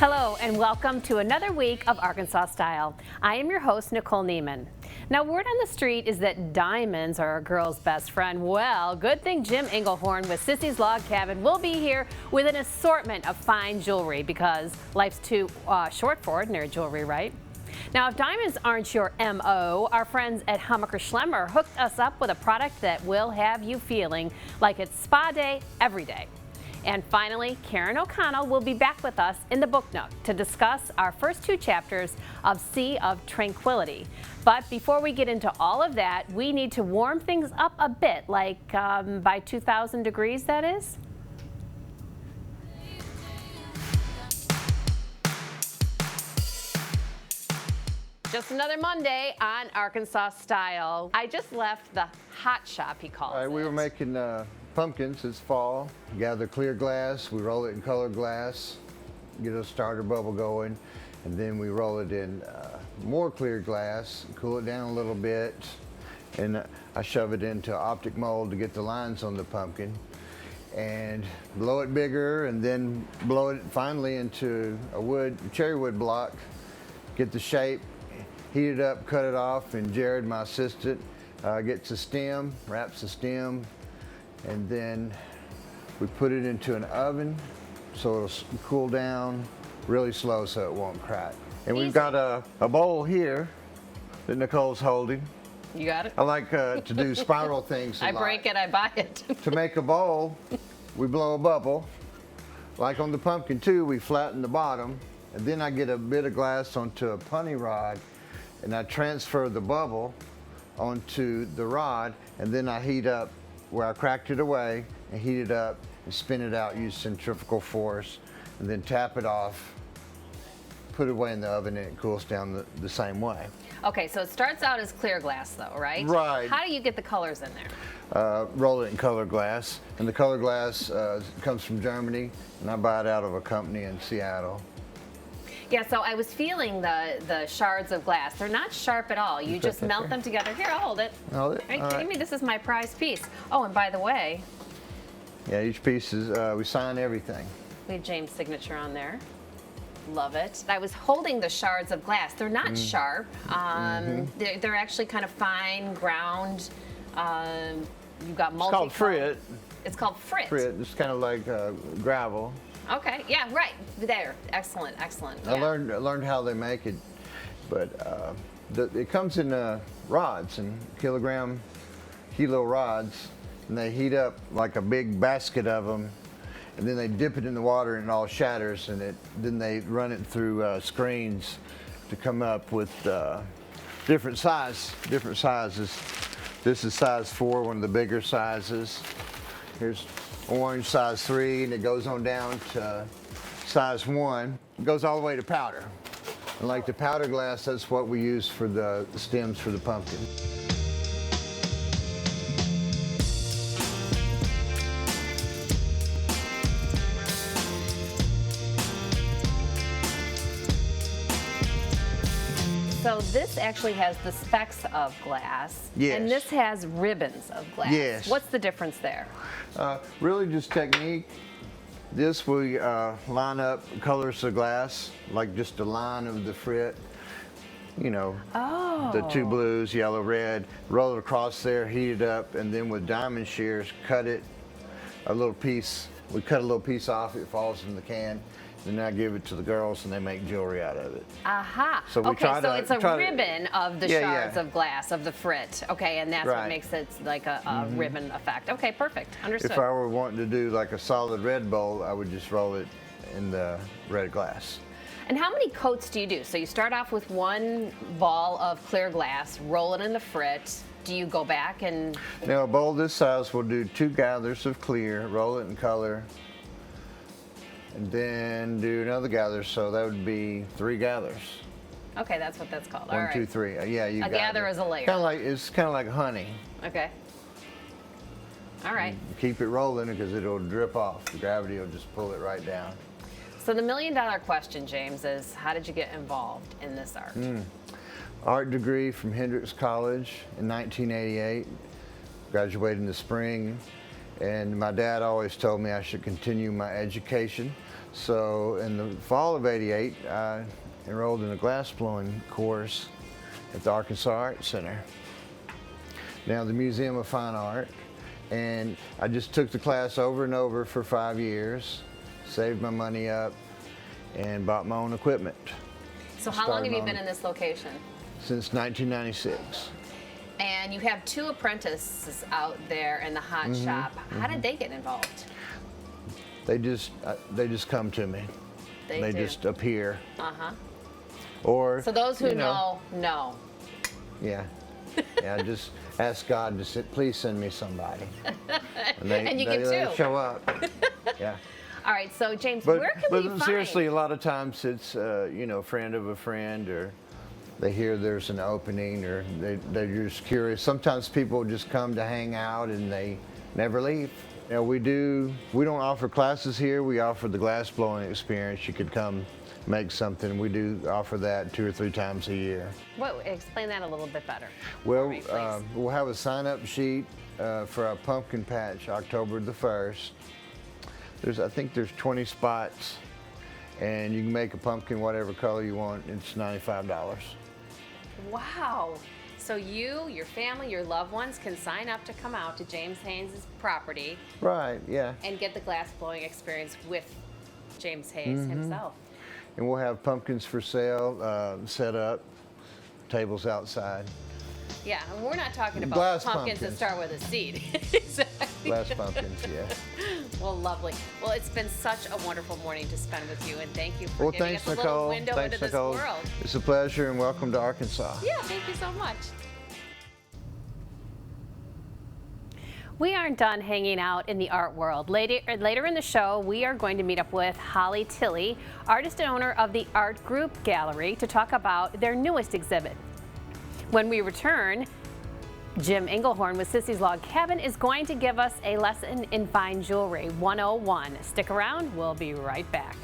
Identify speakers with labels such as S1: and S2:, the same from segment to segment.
S1: Hello and welcome to another week of Arkansas Style. I am your host, Nicole Neiman. Now, word on the street is that diamonds are a girl's best friend. Well, good thing Jim Englehorn with Sissy's Log Cabin will be here with an assortment of fine jewelry because life's too short for ordinary jewelry, right? Now, if diamonds aren't your M.O., our friends at Hammacher Schlemmer hooked us up with a product that will have you feeling like it's spa day every day. And finally, Karen O'Connell will be back with us in the Book Nook to discuss our first two chapters of Sea of Tranquility. But before we get into all of that, we need to warm things up a bit, like by 2,000 degrees, that is. Just another Monday on Arkansas Style. I just left the hot shop, he calls it.
S2: We were making pumpkins. It's fall. Gather clear glass. We roll it in colored glass, get a starter bubble going, and then we roll it in more clear glass, cool it down a little bit, and I shove it into optic mold to get the lines on the pumpkin, and blow it bigger, and then blow it finally into a cherry wood block, get the shape, heat it up, cut it off, and Jared, my assistant, gets a stem, wraps the stem, and then we put it into an oven so it'll cool down really slow so it won't crack. And we've got a bowl here that Nicole's holding.
S1: You got it?
S2: I like to do spiral things a
S1: I
S2: lot.
S1: break it, I buy it.
S2: To make a bowl, we blow a bubble. Like on the pumpkin too, we flatten the bottom, and then I get a bit of glass onto a punny rod, and I transfer the bubble onto the rod, and then I heat up where I cracked it away and heat it up and spin it out, use centrifugal force, and then tap it off, put it away in the oven, and it cools down the same way.
S1: Okay, so it starts out as clear glass though, right?
S2: Right.
S1: How do you get the colors in there?
S2: Roll it in color glass, and the color glass comes from Germany, and I buy it out of a company in Seattle.
S1: Yeah, so I was feeling the shards of glass. They're not sharp at all. You just melt them together. Here, I'll hold it.
S2: Hold it.
S1: Are you kidding me? This is my prized piece. Oh, and by the way,
S2: yeah, each piece is, we sign everything.
S1: we have James' signature on there. Love it. I was holding the shards of glass. They're not sharp. They're actually kind of fine, ground. You've got multi.
S2: It's called frit.
S1: It's called frit.
S2: Frit. It's kind of like gravel.
S1: Okay. Yeah. Right. There. Excellent. Excellent.
S2: I
S1: Yeah.
S2: learned how they make it, but it comes in rods and kilo rods, and they heat up like a big basket of them, and then they dip it in the water and it all shatters, and then they run it through screens to come up with different sizes. This is size 4, one of the bigger sizes. Here's orange size 3, and it goes on down to size 1. It goes all the way to powder. And like the powder glass, that's what we use for the stems for the pumpkin.
S1: So this actually has the specks of glass,
S2: Yes.
S1: and this has ribbons of glass.
S2: Yes.
S1: What's the difference there?
S2: Really just technique. This we line up colors of glass, like just a line of the frit. You know, the two blues, yellow, red, roll it across there, heat it up, and then with diamond shears, cut it a little piece. We cut a little piece off, it falls in the can. Then I give it to the girls, and they make jewelry out of it.
S1: Aha.
S2: So we
S1: okay,
S2: try
S1: so
S2: to-
S1: it's a
S2: try to-
S1: ribbon of the
S2: Yeah,
S1: shards
S2: yeah.
S1: of glass, of the frit. Okay, and that's what
S2: Right.
S1: makes it like a ribbon effect. Okay, perfect. Understood.
S2: If I were wanting to do like a solid red bowl, I would just roll it in the red glass.
S1: And how many coats do you do? So you start off with one ball of clear glass, roll it in the frit. Do you go back and...
S2: Now a bowl this size will do 2 gathers of clear, roll it in color, and then do another gather, so that would be 3 gathers.
S1: Okay, that's what that's called. All
S2: 1,
S1: right.
S2: 2, 3. Yeah, you got
S1: gather
S2: it.
S1: is a layer.
S2: It's kind of like honey.
S1: Okay. All right.
S2: Keep it rolling because it'll drip off. The gravity will just pull it right down.
S1: So the $1 million question, James, is how did you get involved in this art?
S2: Art degree from Hendrix College in 1988. Graduated in the spring. And my dad always told me I should continue my education. So in the fall of '88, I enrolled in a glass blowing course at the Arkansas Art Center, now the Museum of Fine Art. And I just took the class over and over for 5 years, saved my money up, and bought my own equipment.
S1: So how long have you been in this location?
S2: Since 1996.
S1: And you have 2 apprentices out there in the hot shop. How did they get involved?
S2: They just come to me. They
S1: do.
S2: just appear.
S1: Uh-huh.
S2: Or
S1: So those who
S2: you
S1: know.
S2: Yeah. Yeah, just ask God to please send me somebody. And
S1: you get 2.
S2: They show up. Yeah.
S1: All right, so James, where can we find?
S2: But seriously, a lot of times it's friend of a friend, or they hear there's an opening, or they're just curious. Sometimes people just come to hang out and they never leave. You know, we don't offer classes here. We offer the glass blowing experience. You could come make something. We do offer that 2 or 3 times a year.
S1: Explain that a little bit better.
S2: Well,
S1: me,
S2: we'll have a sign-up sheet for our pumpkin patch October the 1st. I think there's 20 spots, and you can make a pumpkin whatever color you want. It's $95.
S1: Wow. So you, your family, your loved ones can sign up to come out to James Haynes' property.
S2: Right, yeah.
S1: And get the glass blowing experience with James Haynes himself.
S2: And we'll have pumpkins for sale, set up, tables outside.
S1: Yeah, and we're not talking about
S2: Glass
S1: pumpkins that start with a seed. Exactly.
S2: Glass pumpkins, yeah.
S1: Well, lovely. Well, it's been such a wonderful morning to spend with you, and thank you for giving
S2: thanks,
S1: us a
S2: Nicole.
S1: little window
S2: Thanks,
S1: into
S2: Nicole.
S1: this world.
S2: It's a pleasure, and welcome to Arkansas.
S1: Yeah, thank you so much. We aren't done hanging out in the art world. Later in the show, we are going to meet up with Holly Tilley, artist and owner of the Art Group Gallery, to talk about their newest exhibit. When we return, Jim Englehorn with Sissy's Log Cabin is going to give us a lesson in fine jewelry 101. Stick around, we'll be right back.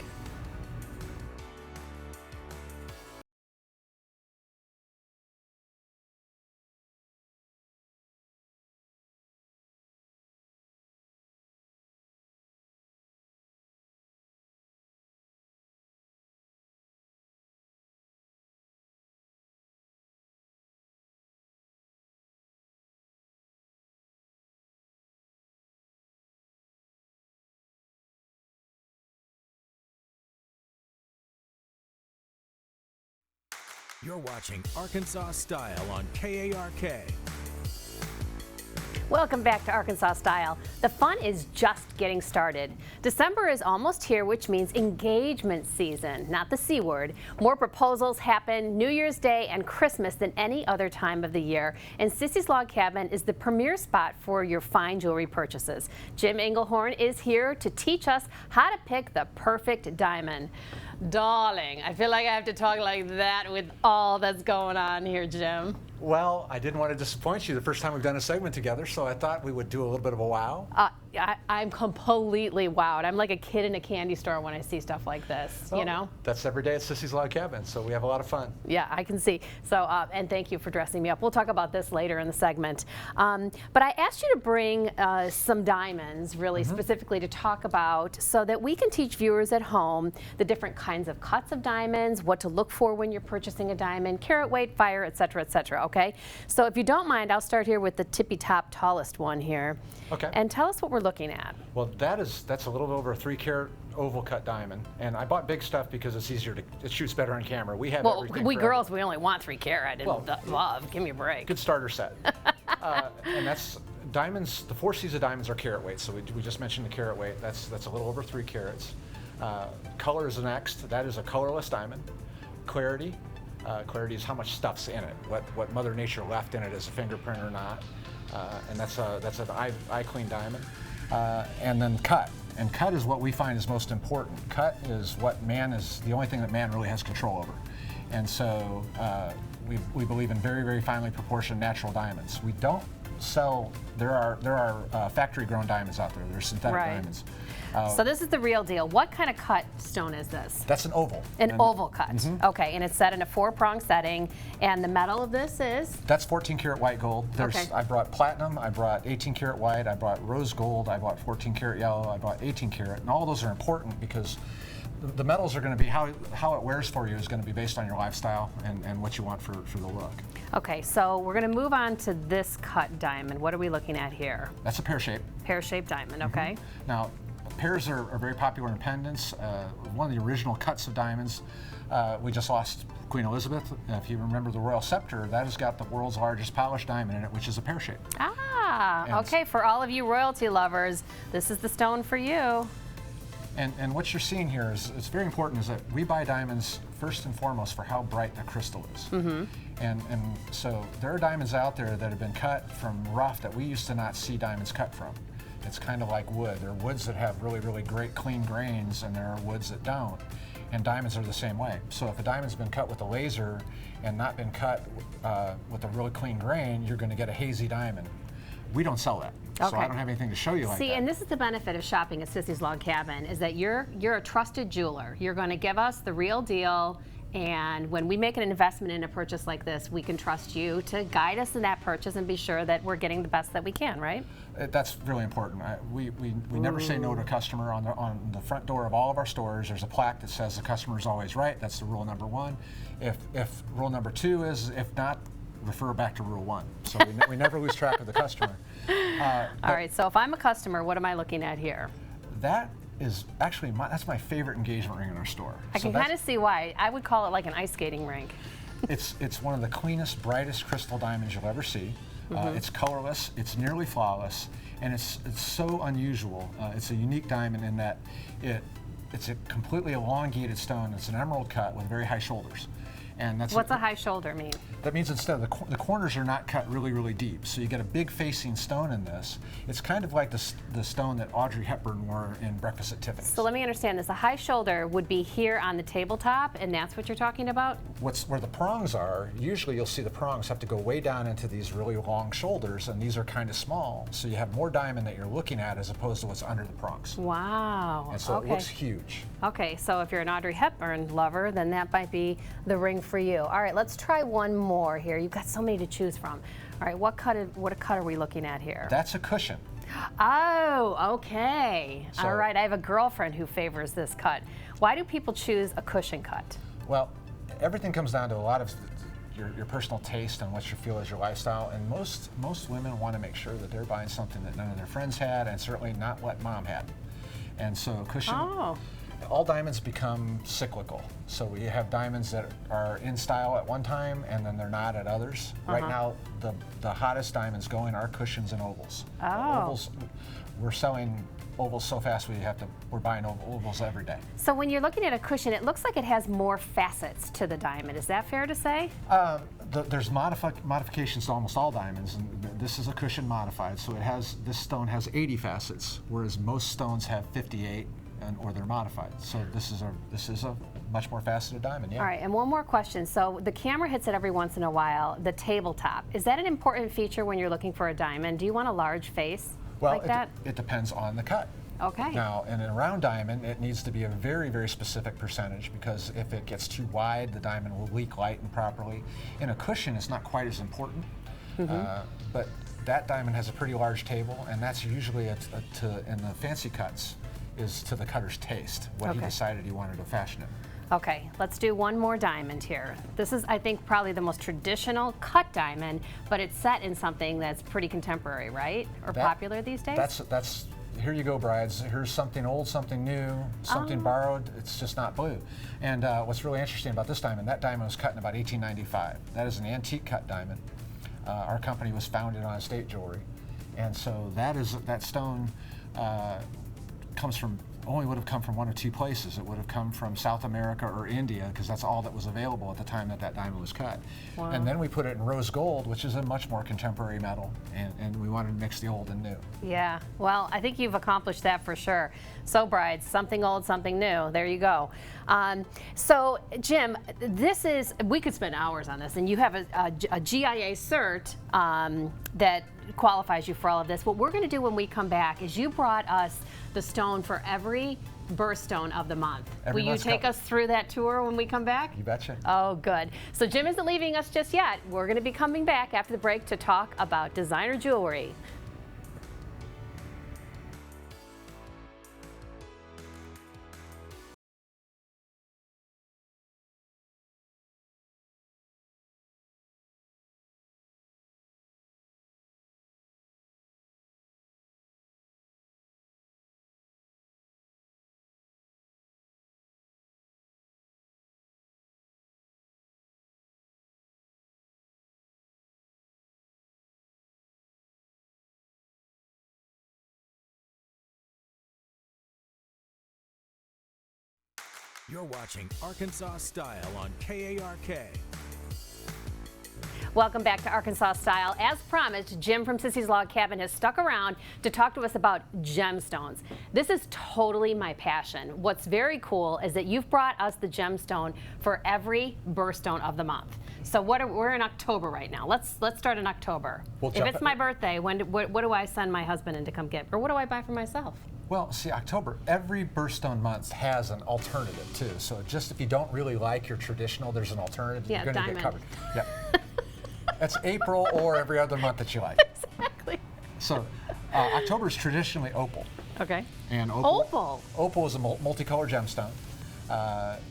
S3: You're watching Arkansas Style on KARK.
S1: Welcome back to Arkansas Style. The fun is just getting started. December is almost here, which means engagement season, not the C word. More proposals happen New Year's Day and Christmas than any other time of the year, and Sissy's Log Cabin is the premier spot for your fine jewelry purchases. Jim Englehorn is here to teach us how to pick the perfect diamond. Darling, I feel like I have to talk like that with all that's going on here, Jim.
S4: Well, I didn't want to disappoint you the first time we've done a segment together, so I thought we would do a little bit of a wow.
S1: I'm completely wowed. I'm like a kid in a candy store when I see stuff like this, you know?
S4: That's every day at Sissy's Log Cabin, so we have a lot of fun.
S1: Yeah, I can see. So, and thank you for dressing me up. We'll talk about this later in the segment. But I asked you to bring some diamonds, really specifically to talk about, so that we can teach viewers at home the different kinds of cuts of diamonds, what to look for when you're purchasing a diamond, carat weight, fire, etc., okay? So if you don't mind, I'll start here with the tippy-top tallest one here.
S4: Okay.
S1: And tell us what we're looking at.
S4: Well, that's a little bit over a 3-carat oval cut diamond, and I bought big stuff because it's easier it shoots better on camera. We have everything.
S1: We girls, we only want 3 carat and love. Give me a break.
S4: Good starter set. And that's diamonds. The 4 C's of diamonds are carat weight. So we just mentioned the carat weight. That's a little over 3 carats. Color is the next. That is a colorless diamond. Clarity. Clarity is how much stuff's in it, what Mother Nature left in it as a fingerprint or not, and that's an eye clean diamond. And then cut, and cut is what we find is most important. Cut is the only thing that man really has control over, and so we believe in very, very finely proportioned natural diamonds. We don't sell. There are factory grown diamonds out there. There's synthetic diamonds.
S1: So this is the real deal. What kind of cut stone is this?
S4: That's an oval.
S1: An oval cut. Okay, and it's set in a 4-prong setting. And the metal of this is?
S4: That's 14 karat white gold. I brought platinum, I brought 18 karat white, I brought rose gold, I brought 14 karat yellow, I brought 18 karat. And all those are important because the metals are going to be how it wears for you is going to be based on your lifestyle and what you want for the look.
S1: Okay, so we're going to move on to this cut diamond. What are we looking at here?
S4: That's a pear-shaped.
S1: Pear-shaped diamond, okay.
S4: Now, pears are very popular in pendants. One of the original cuts of diamonds, we just lost Queen Elizabeth. If you remember the royal scepter, that has got the world's largest polished diamond in it, which is a pear shape.
S1: Ah, okay, for all of you royalty lovers, this is the stone for you.
S4: And what you're seeing here is, it's very important, is that we buy diamonds first and foremost for how bright the crystal is. And so there are diamonds out there that have been cut from rough that we used to not see diamonds cut from. It's kind of like wood. There are woods that have really, really great clean grains, and there are woods that don't. And diamonds are the same way. So if a diamond's been cut with a laser and not been cut with a really clean grain, you're going to get a hazy diamond. We don't sell that.
S1: Okay.
S4: So I don't have anything to show you like that.
S1: See, and this is the benefit of shopping at Sissy's Log Cabin, is that you're a trusted jeweler. You're going to give us the real deal, and when we make an investment in a purchase like this, we can trust you to guide us in that purchase and be sure that we're getting the best that we can, right?
S4: That's really important. We never say no to a customer. On the front door of all of our stores, there's a plaque that says the customer is always right. That's the rule number one. If rule number two is, if not, refer back to rule one. So we never lose track of the customer.
S1: All right, so if I'm a customer, what am I looking at here?
S4: That is actually that's my favorite engagement ring in our store.
S1: I can kind of see why. I would call it like an ice skating rink.
S4: It's one of the cleanest, brightest crystal diamonds you'll ever see. It's colorless, it's nearly flawless, and it's so unusual. It's a unique diamond in that it's a completely elongated stone. It's an emerald cut with very high shoulders. And that's
S1: What's a high shoulder mean?
S4: That means instead of the corners are not cut really, really deep. So you get a big facing stone in this. It's kind of like the stone that Audrey Hepburn wore in Breakfast at Tiffany's.
S1: So let me understand this. A high shoulder would be here on the tabletop, and that's what you're talking about?
S4: Where the prongs are, usually you'll see the prongs have to go way down into these really long shoulders, and these are kind of small. So you have more diamond that you're looking at as opposed to what's under the prongs.
S1: Wow.
S4: And so it looks huge.
S1: Okay, so if you're an Audrey Hepburn lover, then that might be the ring for you. All right, let's try one more here. You've got so many to choose from. All right, what cut are we looking at here?
S4: That's a cushion.
S1: Oh, okay.
S4: So,
S1: all right, I have a girlfriend who favors this cut. Why do people choose a cushion cut?
S4: Well, everything comes down to a lot of your personal taste and what you feel is your lifestyle, and most women want to make sure that they're buying something that none of their friends had, and certainly not what mom had. And so a cushion, all diamonds become cyclical. So we have diamonds that are in style at one time and then they're not at others. Right now, the hottest diamonds going are cushions and ovals. Ovals, we're selling ovals so fast we're buying ovals every day.
S1: So when you're looking at a cushion, it looks like it has more facets to the diamond. Is that fair to say?
S4: There's modifications to almost all diamonds, and this is a cushion modified. So this stone has 80 facets, whereas most stones have 58. Or they're modified. So this is a much more faceted diamond, yeah.
S1: All right, and one more question. So the camera hits it every once in a while, the tabletop. Is that an important feature when you're looking for a diamond? Do you want a large face like that?
S4: It depends on the cut.
S1: Okay.
S4: Now, in a round diamond, it needs to be a very, very specific percentage, because if it gets too wide, the diamond will leak light improperly. In a cushion, it's not quite as important, but that diamond has a pretty large table, and that's usually in the fancy cuts, is to the cutter's taste, what he decided he wanted to fashion it.
S1: Okay, let's do one more diamond here. This is, I think, probably the most traditional cut diamond, but it's set in something that's pretty contemporary, right? Or popular these days?
S4: That's here you go, brides. Here's something old, something new, something borrowed. It's just not blue. And what's really interesting about this diamond, that diamond was cut in about 1895. That is an antique cut diamond. Our company was founded on estate jewelry. And so that stone would have come from one or two places. It would have come from South America or India, because that's all that was available at the time that diamond was cut.
S1: Wow.
S4: And then we put it in rose gold, which is a much more contemporary metal, and we wanted to mix the old and new.
S1: Yeah, well, I think you've accomplished that for sure. So brides, something old, something new. There you go. So Jim, we could spend hours on this, and you have a GIA cert that qualifies you for all of this. What we're going to do when we come back is you brought us the stone for every birthstone of the month. Will you take us through that tour when we come back?
S4: You betcha.
S1: Oh, good. So Jim isn't leaving us just yet. We're going to be coming back after the break to talk about designer jewelry.
S3: You're watching Arkansas Style on KARK.
S1: Welcome back to Arkansas Style. As promised, Jim from Sissy's Log Cabin has stuck around to talk to us about gemstones. This is totally my passion. What's very cool is that you've brought us the gemstone for every birthstone of the month. So we're in October right now. Let's start in October. If it's my birthday, what do I send my husband in to come get? Or what do I buy for myself?
S4: Well, see, October, every birthstone month has an alternative too. So just if you don't really like your traditional, there's an alternative.
S1: Yeah,
S4: you're going to
S1: diamond.
S4: get covered. Yeah. That's April or every other month that you like.
S1: Exactly.
S4: So October is traditionally opal.
S1: Okay.
S4: And
S1: Opal?
S4: Opal is a multicolored gemstone.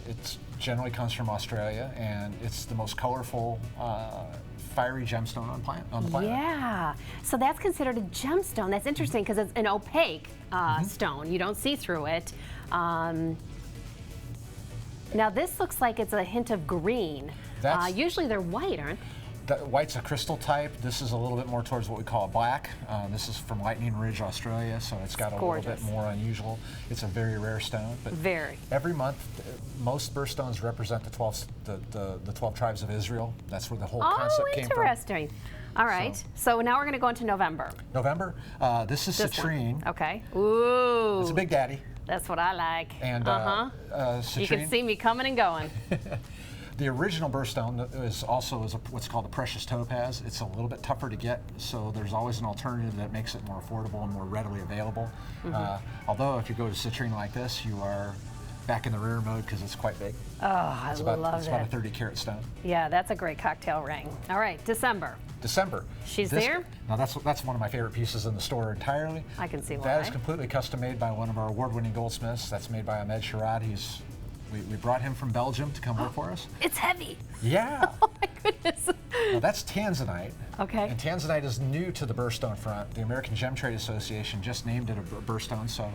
S4: It generally comes from Australia, and it's the most colorful, fiery gemstone on the planet.
S1: Yeah. So that's considered a gemstone. That's interesting because it's an opaque stone. You don't see through it. Now this looks like it's a hint of green. Usually they're white, aren't they?
S4: White's a crystal type. This is a little bit more towards what we call a black. This is from Lightning Ridge, Australia, so it's got a little bit more unusual. It's a very rare stone. But every month, most birthstones represent the 12 tribes of Israel. That's where the whole concept came from.
S1: Oh, interesting. All right. So now we're going to go into November.
S4: November. This is citrine.
S1: Okay. Ooh.
S4: It's a big daddy.
S1: That's what I like.
S4: And citrine.
S1: You can see me coming and going.
S4: The original birthstone is also what's called a precious topaz. It's a little bit tougher to get, so there's always an alternative that makes it more affordable and more readily available. Although if you go to citrine like this, you are back in the rare mode because it's quite big.
S1: Oh, I love that.
S4: It's about a 30 carat stone.
S1: Yeah, that's a great cocktail ring. All right, December.
S4: She's
S1: there?
S4: Now that's one of my favorite pieces in the store entirely.
S1: I can see why.
S4: That is completely custom made by one of our award-winning goldsmiths. That's made by Ahmed Sharad. We brought him from Belgium to come work for us.
S1: It's heavy.
S4: Yeah.
S1: Oh my goodness.
S4: Now that's tanzanite.
S1: Okay.
S4: And tanzanite is new to the birthstone front. The American Gem Trade Association just named it a birthstone. So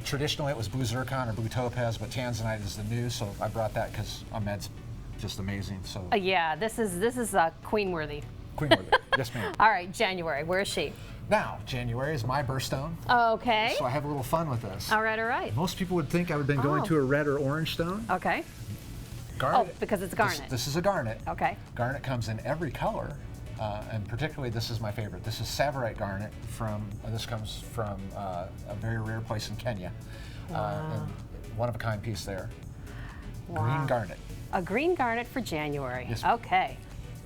S4: traditionally it was blue zircon or blue topaz, but tanzanite is the new. So I brought that because Ahmed's just amazing. So
S1: yeah, this is queen worthy.
S4: Queen worthy. Yes, ma'am.
S1: All right, January. Where is she?
S4: Now, January is my birthstone.
S1: Okay.
S4: So I have a little fun with this.
S1: All right, all right.
S4: Most people would think I would have been going to a red or orange stone.
S1: Okay.
S4: Garnet.
S1: Oh, because it's garnet.
S4: This is a garnet.
S1: Okay.
S4: Garnet comes in every color, and particularly this is my favorite. This is Savarite garnet this comes from a very rare place in Kenya. And one of a kind piece there.
S1: Wow.
S4: Green garnet.
S1: A green garnet for January.
S4: Yes.
S1: Okay.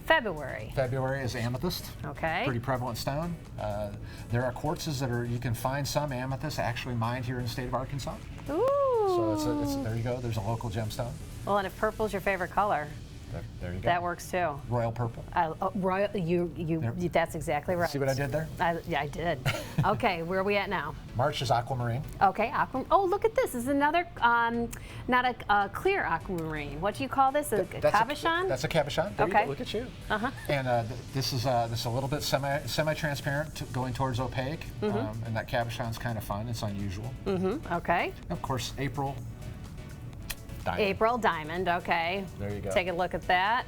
S1: February.
S4: February is amethyst.
S1: Okay.
S4: Pretty prevalent stone. There are quartzes you can find some amethyst actually mined here in the state of Arkansas.
S1: Ooh.
S4: So there you go. There's a local gemstone.
S1: Well, and if purple's your favorite color,
S4: there you go.
S1: that works too.
S4: Royal purple.
S1: Royal, that's exactly right.
S4: See what I did there?
S1: Yeah, I did. Okay, where are we at now?
S4: March is aquamarine.
S1: Okay, oh, look at this. This is another, not a clear aquamarine. What do you call this? A cabochon?
S4: That's a cabochon. There you go. Look at you. And this is a little bit semi-transparent, going towards opaque. And that cabochon's kind of fun. It's unusual.
S1: Okay.
S4: Of course, April. Diamond.
S1: April diamond. Okay.
S4: There you go.
S1: Take a look at that.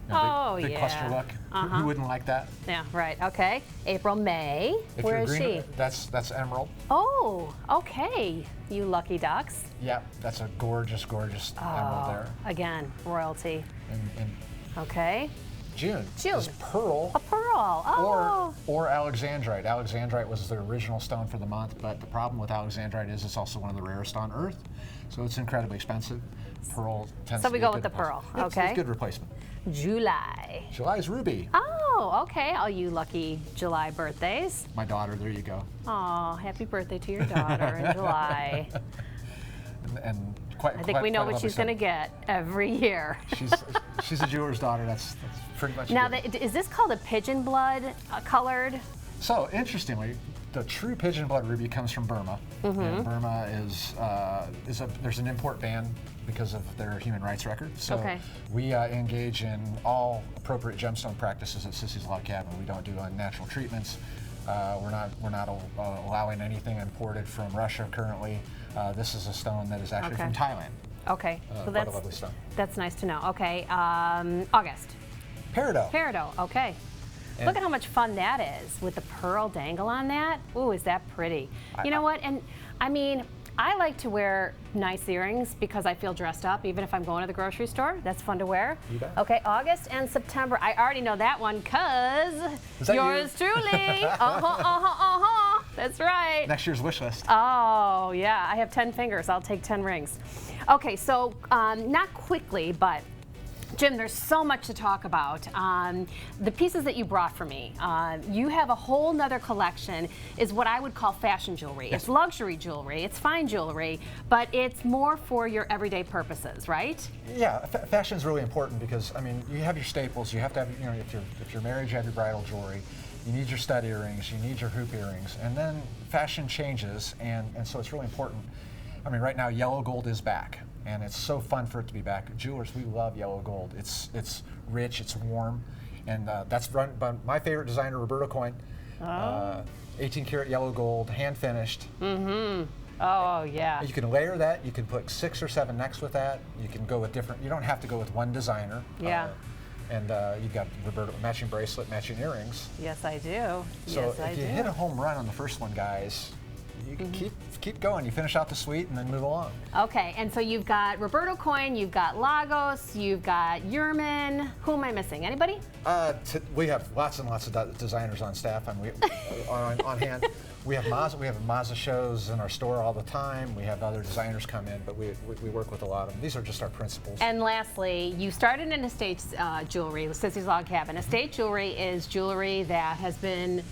S4: Big cluster look. Who wouldn't like that?
S1: Yeah, right. Okay. April, May. Where is she?
S4: That's emerald.
S1: Oh, okay. You lucky ducks.
S4: Yep, that's a gorgeous, gorgeous emerald there.
S1: Again, royalty.
S4: And
S1: okay.
S4: June is pearl.
S1: A pearl. Oh.
S4: Or alexandrite. Alexandrite was the original stone for the month, but the problem with alexandrite is it's also one of the rarest on Earth, so it's incredibly expensive. Pearl tends to be a good replacement.
S1: So we go with the pearl. Okay.
S4: It's a good replacement.
S1: July.
S4: July is ruby.
S1: Oh, okay. All you lucky July birthdays.
S4: My daughter, there you go.
S1: Oh, happy birthday to your daughter in July.
S4: And
S1: I think we know what she's going to get every year.
S4: She's a jeweler's daughter. That's pretty much.
S1: Now, is this called a pigeon blood colored?
S4: So interestingly, the true pigeon blood ruby comes from Burma. And Burma there's an import ban because of their human rights record. So we engage in all appropriate gemstone practices at Sissy's Log Cabin. We don't do unnatural treatments. We're not allowing anything imported from Russia currently. This is a stone that is actually from Thailand.
S1: Okay, so
S4: quite a lovely stone.
S1: That's nice to know. Okay, August.
S4: Peridot.
S1: Peridot. Okay. And look at how much fun that is with the pearl dangle on that. Ooh, is that pretty? You know what? And I mean, I like to wear nice earrings because I feel dressed up, even if I'm going to the grocery store. That's fun to wear.
S4: You bet.
S1: Okay, August and September. I already know that one because yours truly. That's right.
S4: Next year's wish list.
S1: Oh, yeah. I have 10 fingers. I'll take 10 rings. Okay, so not quickly, but Jim, there's so much to talk about. The pieces that you brought for me, you have a whole nother collection, is what I would call fashion jewelry.
S4: Yes.
S1: It's luxury jewelry, it's fine jewelry, but it's more for your everyday purposes, right?
S4: Yeah, fashion's really important because, I mean, you have your staples. You have to have, you know, if you're married, you have your bridal jewelry. You need your stud earrings, you need your hoop earrings, and then fashion changes, and so it's really important. I mean, right now, yellow gold is back, and it's so fun for it to be back. Jewelers, we love yellow gold. It's rich, it's warm, and that's run by my favorite designer, Roberto Coin. 18 karat yellow gold, hand finished.
S1: Mm-hmm. Oh, yeah.
S4: You can layer that. You can put 6 or 7 necks with that. You can go with different. You don't have to go with one designer.
S1: Yeah.
S4: And you've got Roberto matching bracelet, matching earrings.
S1: Yes, I do.
S4: So
S1: yes, I
S4: if you
S1: do.
S4: hit a home run on the first one, guys, you can keep going. You finish out the suite and then move along.
S1: Okay, and so you've got Roberto Coin, you've got Lagos, you've got Yerman. Who am I missing? Anybody?
S4: We have lots and lots of designers on staff and on hand. We have Mazda shows in our store all the time. We have other designers come in, but we work with a lot of them. These are just our principals.
S1: And lastly, you started in estate jewelry, Sissy's Log Cabin. Estate jewelry is jewelry that has been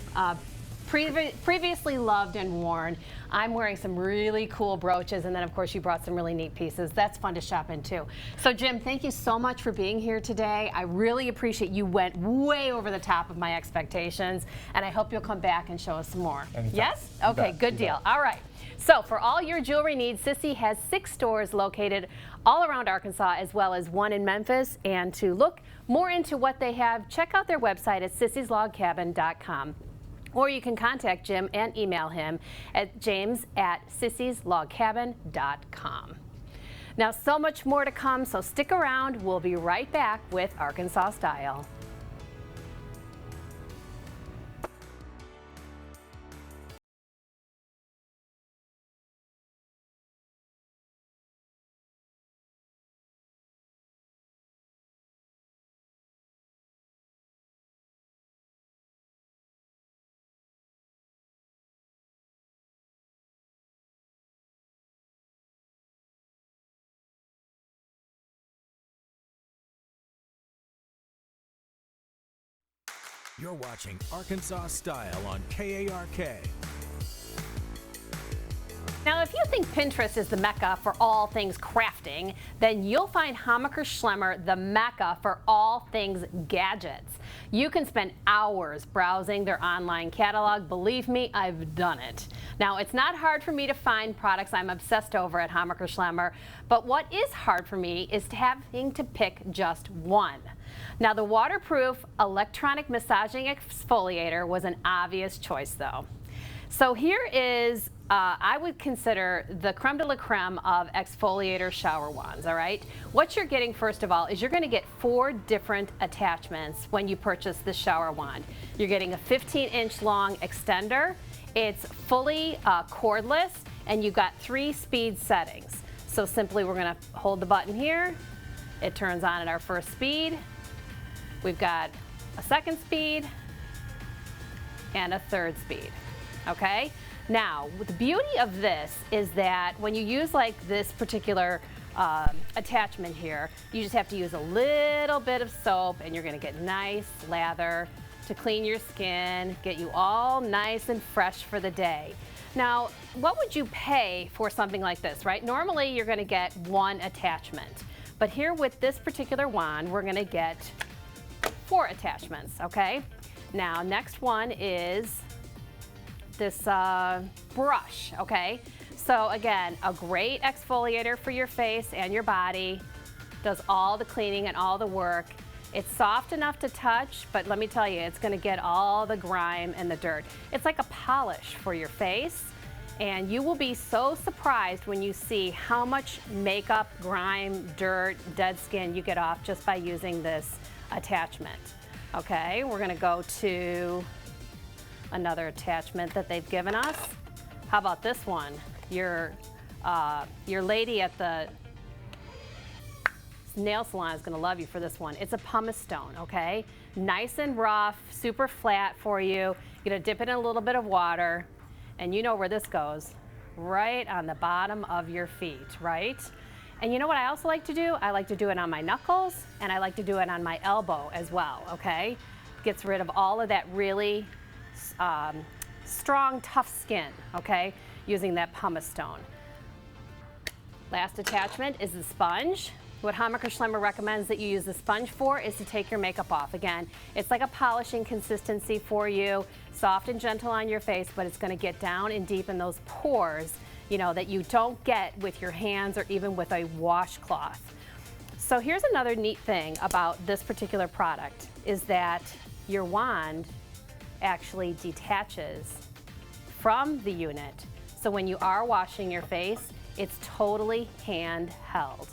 S1: previously loved and worn. I'm wearing some really cool brooches, and then of course you brought some really neat pieces. That's fun to shop in too. So Jim, thank you so much for being here today. I really appreciate you went way over the top of my expectations, and I hope you'll come back and show us some more.
S4: Anytime.
S1: Yes?
S4: You
S1: Okay,
S4: bet.
S1: good
S4: You
S1: deal.
S4: bet.
S1: All right. So for all your jewelry needs, Sissy has 6 stores located all around Arkansas, as well as one in Memphis. And to look more into what they have, check out their website at sissyslogcabin.com. Or you can contact Jim and email him at james@sissyslogcabin.com. Now, so much more to come, so stick around. We'll be right back with Arkansas Style.
S3: You're watching Arkansas Style on KARK.
S1: Now, if you think Pinterest is the mecca for all things crafting, then you'll find Hammacher Schlemmer the mecca for all things gadgets. You can spend hours browsing their online catalog. Believe me, I've done it. Now, it's not hard for me to find products I'm obsessed over at Hammacher Schlemmer, but what is hard for me is having to pick just one. Now, the waterproof electronic massaging exfoliator was an obvious choice, though. So here is, I would consider the creme de la creme of exfoliator shower wands, all right? What you're getting, first of all, is you're gonna get 4 different attachments when you purchase the shower wand. You're getting a 15-inch long extender. It's fully cordless, and you've got 3 speed settings. So simply, we're gonna hold the button here. It turns on at our first speed. We've got a second speed and a third speed, okay? Now, the beauty of this is that when you use like this particular attachment here, you just have to use a little bit of soap and you're gonna get nice lather to clean your skin, get you all nice and fresh for the day. Now, what would you pay for something like this, right? Normally, you're gonna get 1 attachment, but here with this particular wand, we're gonna get 4 attachments, okay? Now, next one is this brush, okay? So again, a great exfoliator for your face and your body, does all the cleaning and all the work. It's soft enough to touch, but let me tell you, it's gonna get all the grime and the dirt. It's like a polish for your face, and you will be so surprised when you see how much makeup, grime, dirt, dead skin you get off just by using this attachment. Okay, we're gonna go to another attachment that they've given us. How about this one? Your Your lady at the nail salon is going to love you for this one. It's a pumice stone, okay? Nice and rough, super flat for you. You're going to dip it in a little bit of water, and you know where this goes. Right on the bottom of your feet, right? And you know what I also like to do? I like to do it on my knuckles, and I like to do it on my elbow as well, okay? Gets rid of all of that really strong, tough skin, okay? Using that pumice stone. Last attachment is the sponge. What Hammacher Schlemmer recommends that you use the sponge for is to take your makeup off. Again, it's like a polishing consistency for you, soft and gentle on your face, but it's going to get down and deep in those pores, you know, that you don't get with your hands or even with a washcloth. So here's another neat thing about this particular product is that your wand actually detaches from the unit. So when you are washing your face, it's totally handheld.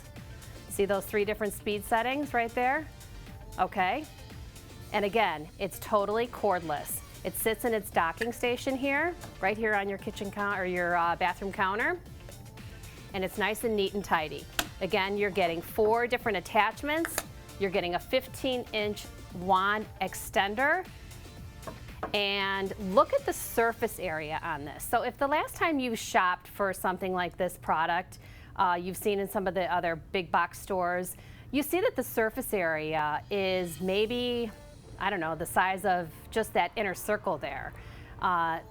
S1: See those 3 different speed settings right there? Okay. And again, it's totally cordless. It sits in its docking station here, right here on your kitchen counter or your bathroom counter. And it's nice and neat and tidy. Again, you're getting 4 different attachments. You're getting a 15-inch wand extender. And look at the surface area on this. So if the last time you shopped for something like this product, you've seen in some of the other big box stores, you see that the surface area is maybe, I don't know, the size of just that inner circle there.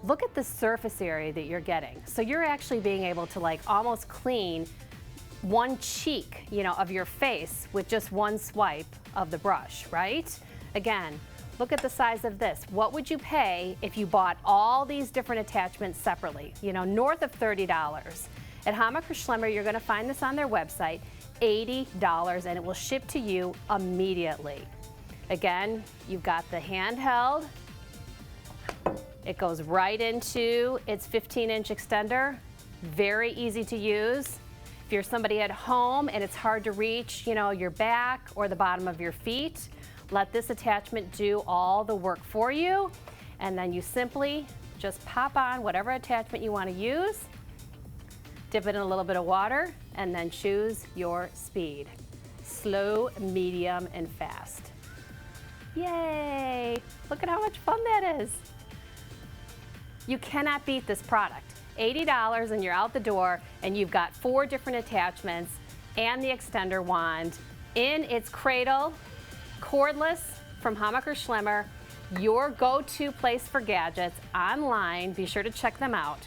S1: Look at the surface area that you're getting. So you're actually being able to like almost clean one cheek, you know, of your face with just one swipe of the brush, right? Again, look at the size of this. What would you pay if you bought all these different attachments separately? You know, north of $30. At Hammacher Schlemmer, you're going to find this on their website, $80, and it will ship to you immediately. Again, you've got the handheld. It goes right into its 15-inch extender. Very easy to use. If you're somebody at home and it's hard to reach, you know, your back or the bottom of your feet, let this attachment do all the work for you. And then you simply just pop on whatever attachment you want to use. Dip it in a little bit of water, and then choose your speed. Slow, medium, and fast. Yay! Look at how much fun that is. You cannot beat this product. $80 and you're out the door, and you've got 4 different attachments and the extender wand in its cradle, cordless from Hammacher Schlemmer, your go-to place for gadgets online. Be sure to check them out,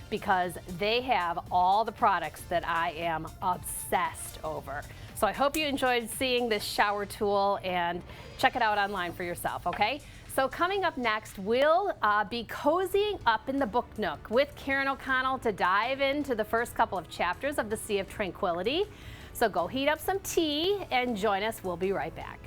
S1: because they have all the products that I am obsessed over. So I hope you enjoyed seeing this shower tool, and check it out online for yourself, okay? So coming up next, we'll be cozying up in the book nook with Karen O'Connell to dive into the first couple of chapters of the Sea of Tranquility. So go heat up some tea and join us. We'll be right back.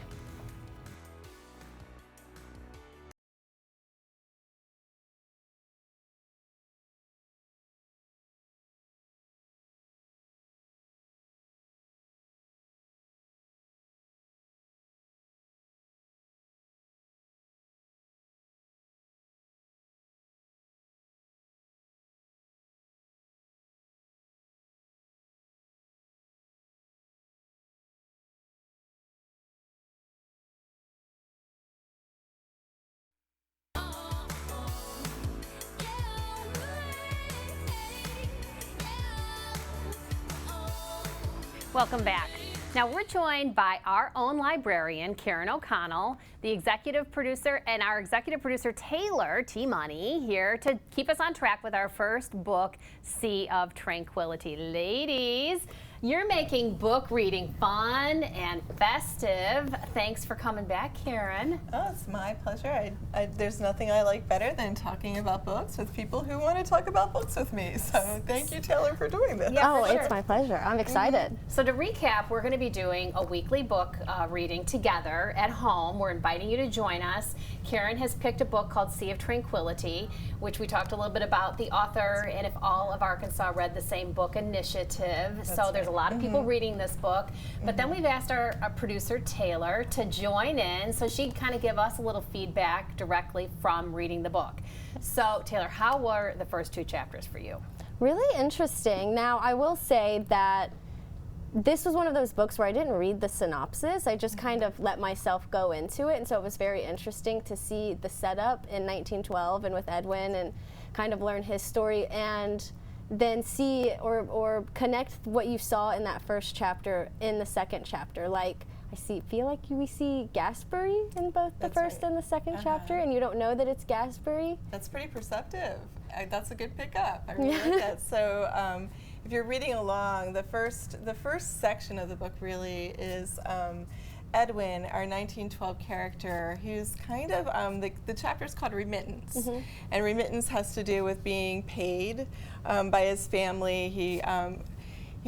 S1: Welcome back. Now we're joined by our own librarian, Karen O'Connell, the executive producer, and our executive producer, Taylor T. Money, here to keep us on track with our first book, Sea of Tranquility. Ladies, you're making book reading fun and festive. Thanks for coming back, Karen.
S5: Oh, it's my pleasure. There's nothing I like better than talking about books with people who want to talk about books with me. So thank you, Taylor, for doing this.
S1: Yeah,
S6: oh,
S1: for sure.
S6: It's my pleasure. I'm excited.
S1: So to recap, we're going to be doing a weekly book reading together at home. We're inviting you to join us. Karen has picked a book called Sea of Tranquility, which we talked a little bit about the author and if all of Arkansas read the same book initiative. So there's a lot of people reading this book. But then we've asked our producer, Taylor, to join in so she can kind of give us a little feedback directly from reading the book. So Taylor, how were the first 2 chapters for you?
S6: Really interesting. Now, I will say that this was one of those books where I didn't read the synopsis. I just kind of let myself go into it, and so it was very interesting to see the setup in 1912 and with Edwin and kind of learn his story and then see or connect what you saw in that first chapter in the second chapter. Like, feel like we see Gasbury in both the first and the second chapter, and you don't know that it's Gasbury.
S5: That's pretty perceptive. That's a good pickup. I really like that. So if you're reading along, the first section of the book really is Edwin, our 1912 character, who's kind of, the chapter's called Remittance. And remittance has to do with being paid by his family. He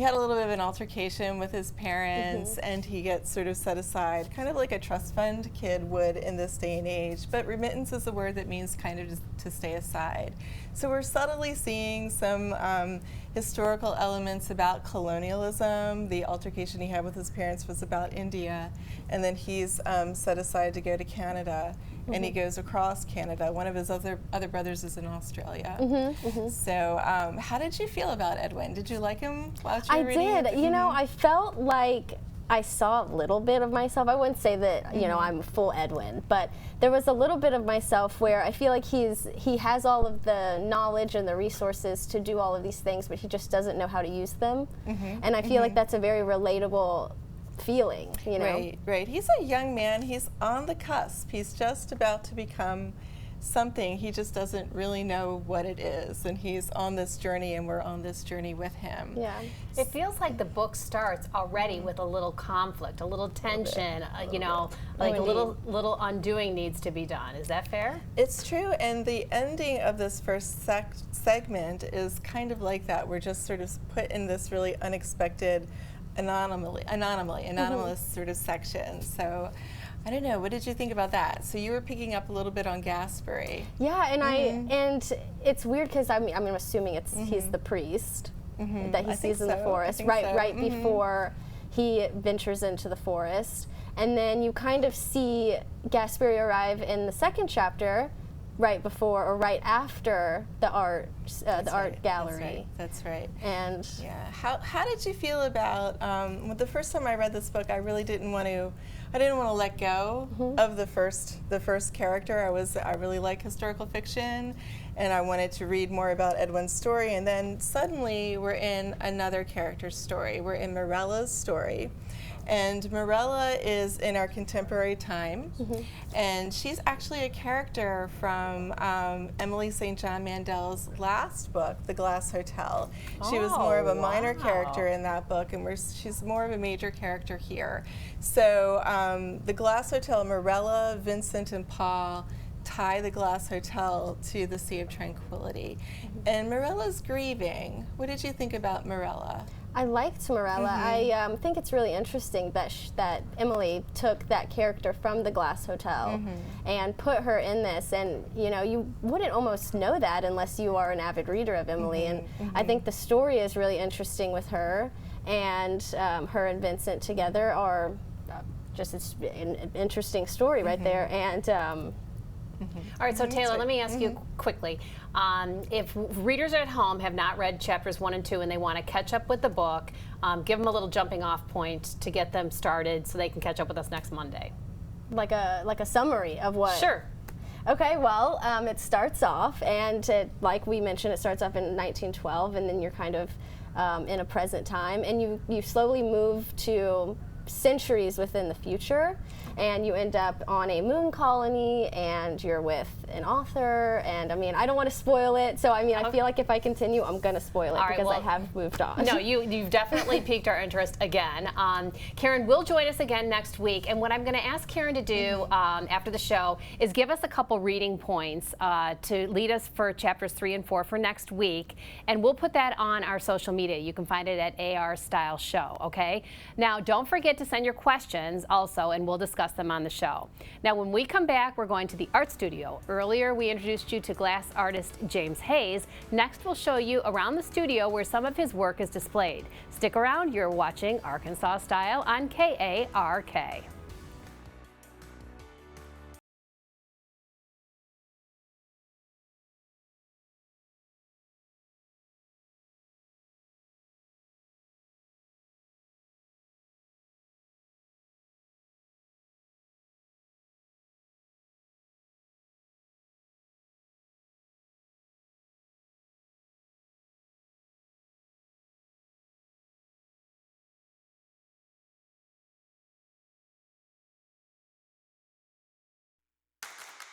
S5: had a little bit of an altercation with his parents, and he gets sort of set aside, kind of like a trust fund kid would in this day and age. But remittance is a word that means kind of just to stay aside. So we're subtly seeing some historical elements about colonialism. The altercation he had with his parents was about India, and then he's set aside to go to Canada. And he goes across Canada. One of his other brothers is in Australia. So how did you feel about Edwin? Did you like him while you were reading?
S6: I did. You know, I felt like I saw a little bit of myself. I wouldn't say that, you know, I'm full Edwin, but there was a little bit of myself where I feel like he has all of the knowledge and the resources to do all of these things, but he just doesn't know how to use them. And I feel like that's a very relatable feeling, you know.
S5: Right. He's a young man. He's on the cusp. He's just about to become something. He just doesn't really know what it is, and he's on this journey, and we're on this journey with him.
S6: Yeah.
S1: It feels like the book starts already with a little conflict, a little tension, you know, like a little undoing needs to be done. Is that fair?
S5: It's true, and the ending of this first segment is kind of like that. We're just sort of put in this really unexpected anomalous sort of section. So I don't know, what did you think about that? So you were picking up a little bit on Gasbury.
S6: Yeah, and and it's weird because I'm assuming he's the priest that he sees in the forest right before he ventures into the forest, and then you kind of see Gasbury arrive in the second chapter right before or right after the art gallery.
S5: That's right.
S6: And
S5: yeah, how did you feel about the first time I read this book? I really didn't want to let go of the first character. I really like historical fiction, and I wanted to read more about Edwin's story. And then suddenly we're in another character's story. We're in Morella's story. And Morella is in our contemporary time, and she's actually a character from Emily St. John Mandel's last book, The Glass Hotel. She was more of a minor character in that book, and she's more of a major character here. So The Glass Hotel, Morella, Vincent, and Paul tie the Glass Hotel to the Sea of Tranquility. And Morella's grieving. What did you think about Morella?
S6: I liked Morella. I think it's really interesting that Emily took that character from the Glass Hotel and put her in this. And you know, you wouldn't almost know that unless you are an avid reader of Emily. And I think the story is really interesting with her, and her and Vincent together are just an interesting story right there. And
S1: all right, so Taylor, let me ask you quickly. If readers at home have not read chapters 1 and 2 and they want to catch up with the book, give them a little jumping off point to get them started so they can catch up with us next Monday.
S6: Like a summary of what?
S1: Sure.
S6: Okay, well, it starts off, and like we mentioned, it starts off in 1912, and then you're kind of in a present time, and you slowly move to centuries within the future, and you end up on a moon colony, and you're with an author, and I mean, I don't want to spoil it, so I mean, I feel like if I continue, I'm going to spoil it because I have moved on.
S1: No, you've definitely piqued our interest again. Karen will join us again next week, and what I'm going to ask Karen to do after the show is give us a couple reading points to lead us for chapters 3 and 4 for next week, and we'll put that on our social media. You can find it at AR Style Show, okay? Now, don't forget to send your questions also, and we'll discuss them on the show. Now, when we come back, we're going to the art studio. Earlier, we introduced you to glass artist James Hayes. Next, we'll show you around the studio where some of his work is displayed. Stick around. You're watching Arkansas Style on KARK.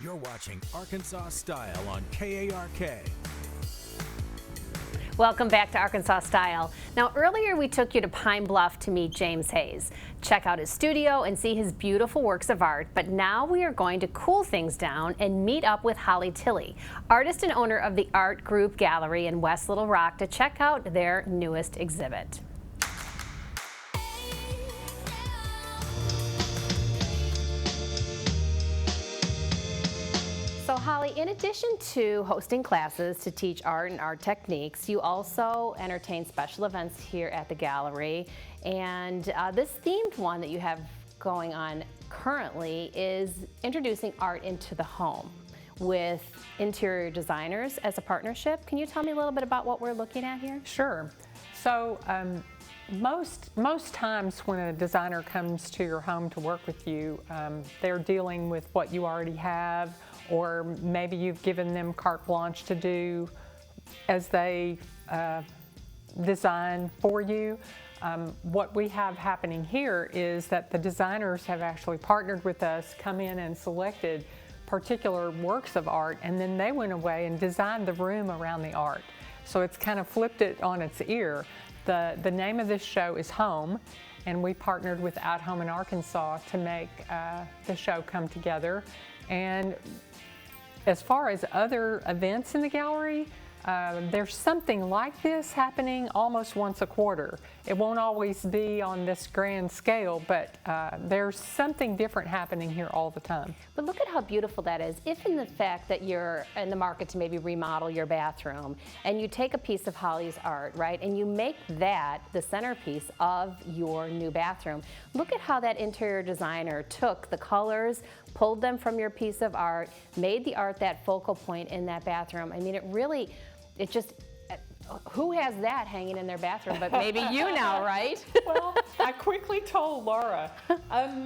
S3: You're watching Arkansas Style on KARK.
S1: Welcome back to Arkansas Style. Now, earlier we took you to Pine Bluff to meet James Hayes. Check out his studio and see his beautiful works of art, but now we are going to cool things down and meet up with Holly Tilley, artist and owner of the Art Group Gallery in West Little Rock, to check out their newest exhibit. So Holly, in addition to hosting classes to teach art and art techniques, you also entertain special events here at the gallery. And this themed one that you have going on currently is introducing art into the home with interior designers as a partnership. Can you tell me a little bit about what we're looking at here?
S7: Sure. So most times when a designer comes to your home to work with you, they're dealing with what you already have, or maybe you've given them carte blanche to do as they design for you. What we have happening here is that the designers have actually partnered with us, come in and selected particular works of art, and then they went away and designed the room around the art. So it's kind of flipped it on its ear. The name of this show is Home, and we partnered with At Home in Arkansas to make the show come together. And as far as other events in the gallery, there's something like this happening almost once a quarter. It won't always be on this grand scale, but there's something different happening here all the time.
S1: But look at how beautiful that is. If in the fact that you're in the market to maybe remodel your bathroom, and you take a piece of Holly's art, right, and you make that the centerpiece of your new bathroom, look at how that interior designer took the colors, pulled them from your piece of art, made the art that focal point in that bathroom. I mean, it just, who has that hanging in their bathroom but maybe you now, right?
S7: Well, I quickly told Laura,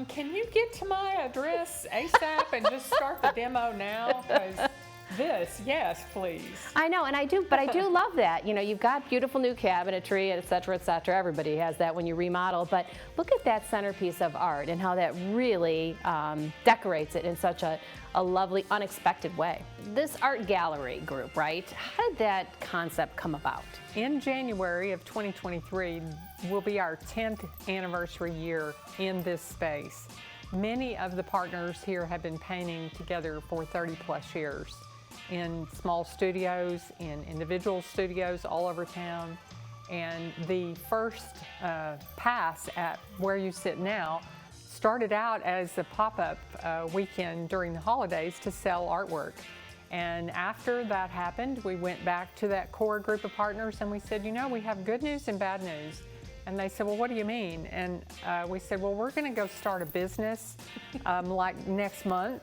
S7: can you get to my address ASAP and just start the demo now? Because this, yes, please.
S1: I know, and I do love that. You know, you've got beautiful new cabinetry, et cetera, et cetera. Everybody has that when you remodel, but look at that centerpiece of art and how that really decorates it in such a lovely, unexpected way. This art gallery group, right? How did that concept come about?
S7: In January of 2023 will be our 10th anniversary year in this space. Many of the partners here have been painting together for 30 plus years in small studios, in individual studios all over town. And the first pass at where you sit now started out as a pop-up weekend during the holidays to sell artwork. And after that happened, we went back to that core group of partners and we said, you know, we have good news and bad news. And they said, well, what do you mean? And we said, well, we're going to go start a business like next month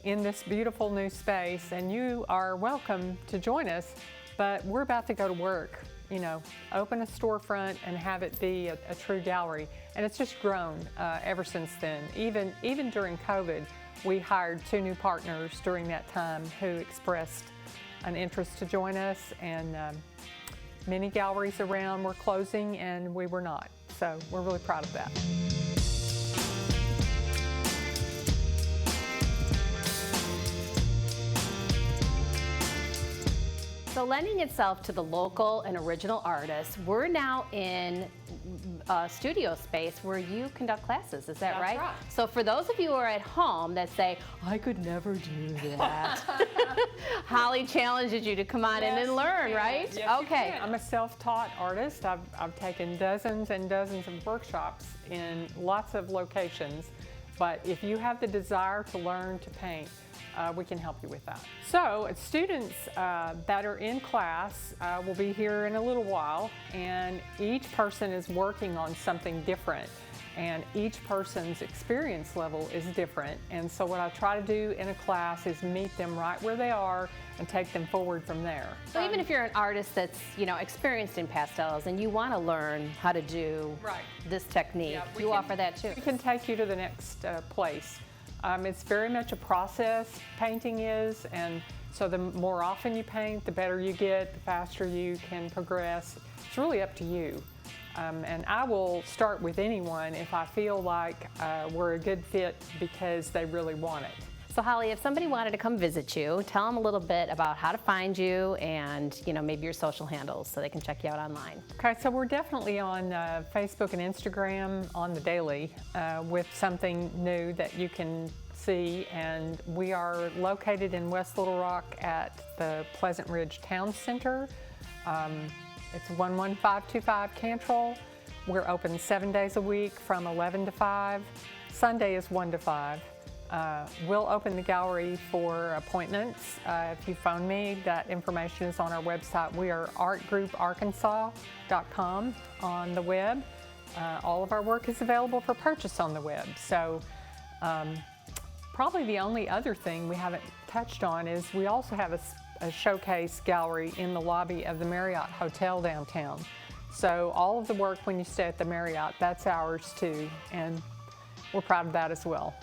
S7: in this beautiful new space, and you are welcome to join us, but we're about to go to work, you know, open a storefront and have it be a true gallery. And it's just grown ever since then. Even during COVID, we hired 2 new partners during that time who expressed an interest to join us, and many galleries around were closing and we were not. So we're really proud of that.
S1: So lending itself to the local and original artists, we're now in a studio space where you conduct classes, is that right?
S7: That's right.
S1: So for those of you who are at home that say, I could never do that, Holly challenges you to come on in and learn, right?
S7: Yes,
S1: okay.
S7: I'm a self-taught artist. I've taken dozens and dozens of workshops in lots of locations, but if you have the desire to learn to paint, we can help you with that. So students that are in class will be here in a little while, and each person is working on something different, and each person's experience level is different. And so what I try to do in a class is meet them right where they are and take them forward from there.
S1: So even if you're an artist that's, you know, experienced in pastels and you want to learn how to do this technique, you offer that too.
S7: We can take you to the next place. It's very much a process, painting is, and so the more often you paint, the better you get, the faster you can progress. It's really up to you. And I will start with anyone if I feel like we're a good fit because they really want it.
S1: So Holly, if somebody wanted to come visit you, tell them a little bit about how to find you and maybe your social handles so they can check you out online.
S7: Okay, so we're definitely on Facebook and Instagram on the daily with something new that you can see, and we are located in West Little Rock at the Pleasant Ridge Town Center. It's 11525 Cantrell. We're open 7 days a week from 11 to 5. Sunday is 1 to 5. We'll open the gallery for appointments. If you phone me, that information is on our website. We are artgrouparkansas.com on the web. All of our work is available for purchase on the web. So probably the only other thing we haven't touched on is we also have a showcase gallery in the lobby of the Marriott Hotel downtown. So all of the work when you stay at the Marriott, that's ours too, and we're proud of that as well.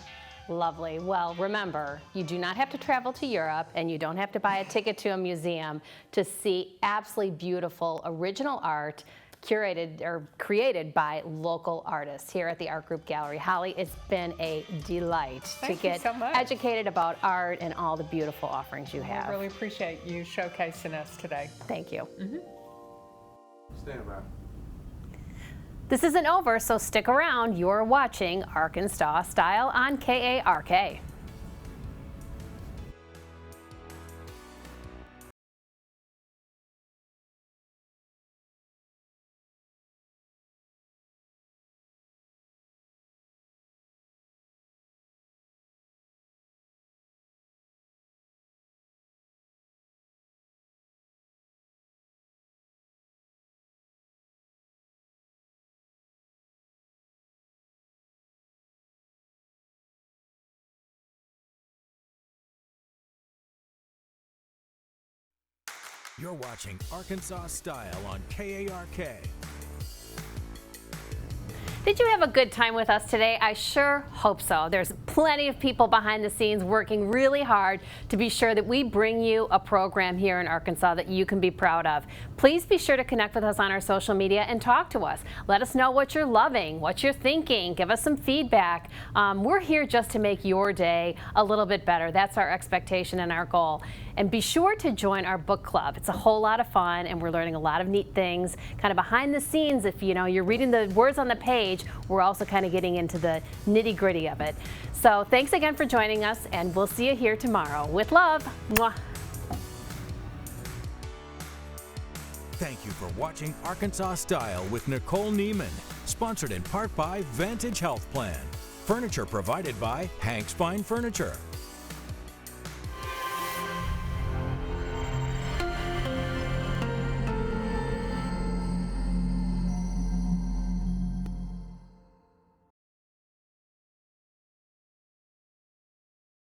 S1: Lovely. Well, remember, you do not have to travel to Europe and you don't have to buy a ticket to a museum to see absolutely beautiful original art curated or created by local artists here at the Art Group Gallery. Holly, it's been a delight to get
S7: so much.
S1: educated about art and all the beautiful offerings you have.
S7: I really appreciate you showcasing us today.
S1: Thank you.
S8: Stand by.
S1: This isn't over, so stick around. You're watching Arkansas Style on KARK.
S3: You're watching Arkansas Style on KARK.
S1: Did you have a good time with us today? I sure hope so. There's plenty of people behind the scenes working really hard to be sure that we bring you a program here in Arkansas that you can be proud of. Please be sure to connect with us on our social media and talk to us. Let us know what you're loving, what you're thinking. Give us some feedback. We're here just to make your day a little bit better. That's our expectation and our goal. And be sure to join our book club. It's a whole lot of fun and we're learning a lot of neat things kind of behind the scenes. If you're reading the words on the page, we're also kind of getting into the nitty-gritty of it. So thanks again for joining us and we'll see you here tomorrow. With love. Mwah.
S3: Thank you for watching Arkansas Style with Nicole Neiman, sponsored in part by Vantage Health Plan. Furniture provided by Hank Spine Furniture.